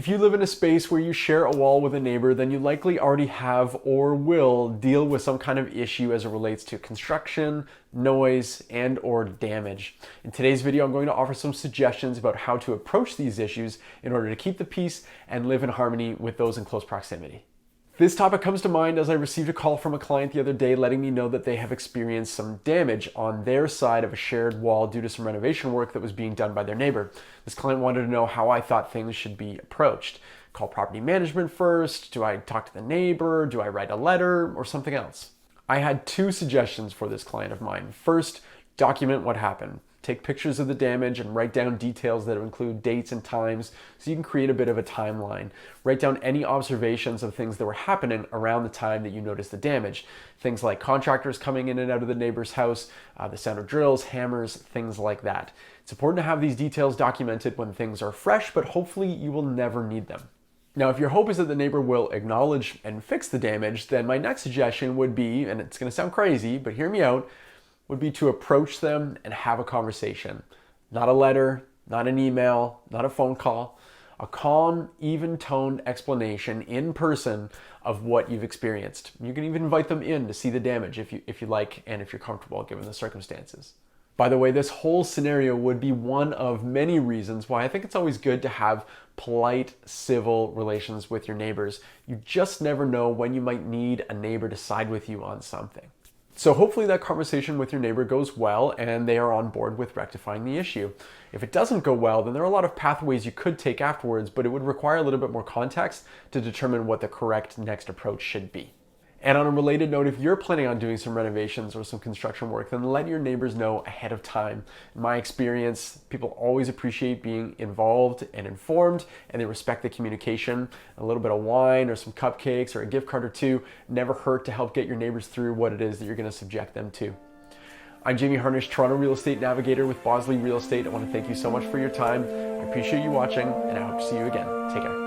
If you live in a space where you share a wall with a neighbor, then you likely already have or will deal with some kind of issue as it relates to construction, noise, and or damage. In today's video, I'm going to offer some suggestions about how to approach these issues in order to keep the peace and live in harmony with those in close proximity. This topic comes to mind as I received a call from a client the other day letting me know that they have experienced some damage on their side of a shared wall due to some renovation work that was being done by their neighbor. This client wanted to know how I thought things should be approached. Call property management first? Do I talk to the neighbor? Do I write a letter or something else? I had two suggestions for this client of mine. First, document what happened. Take pictures of the damage and write down details that include dates and times so you can create a bit of a timeline. Write down any observations of things that were happening around the time that you noticed the damage. Things like contractors coming in and out of the neighbor's house, the sound of drills, hammers, things like that. It's important to have these details documented when things are fresh, but hopefully you will never need them. Now, if your hope is that the neighbor will acknowledge and fix the damage, then my next suggestion would be, and it's going to sound crazy, but hear me out, would be to approach them and have a conversation. Not a letter, not an email, not a phone call. A calm, even-toned explanation in person of what you've experienced. You can even invite them in to see the damage if you like and if you're comfortable given the circumstances. By the way, this whole scenario would be one of many reasons why I think it's always good to have polite, civil relations with your neighbors. You just never know when you might need a neighbor to side with you on something. So hopefully that conversation with your neighbor goes well and they are on board with rectifying the issue. If it doesn't go well, then there are a lot of pathways you could take afterwards, but it would require a little bit more context to determine what the correct next approach should be. And on a related note, if you're planning on doing some renovations or some construction work, then let your neighbors know ahead of time. In my experience, people always appreciate being involved and informed, and they respect the communication. A little bit of wine or some cupcakes or a gift card or two never hurt to help get your neighbors through what it is that you're going to subject them to. I'm Jamie Harnish, Toronto Real Estate Navigator with Bosley Real Estate. I want to thank you so much for your time. I appreciate you watching, and I hope to see you again. Take care.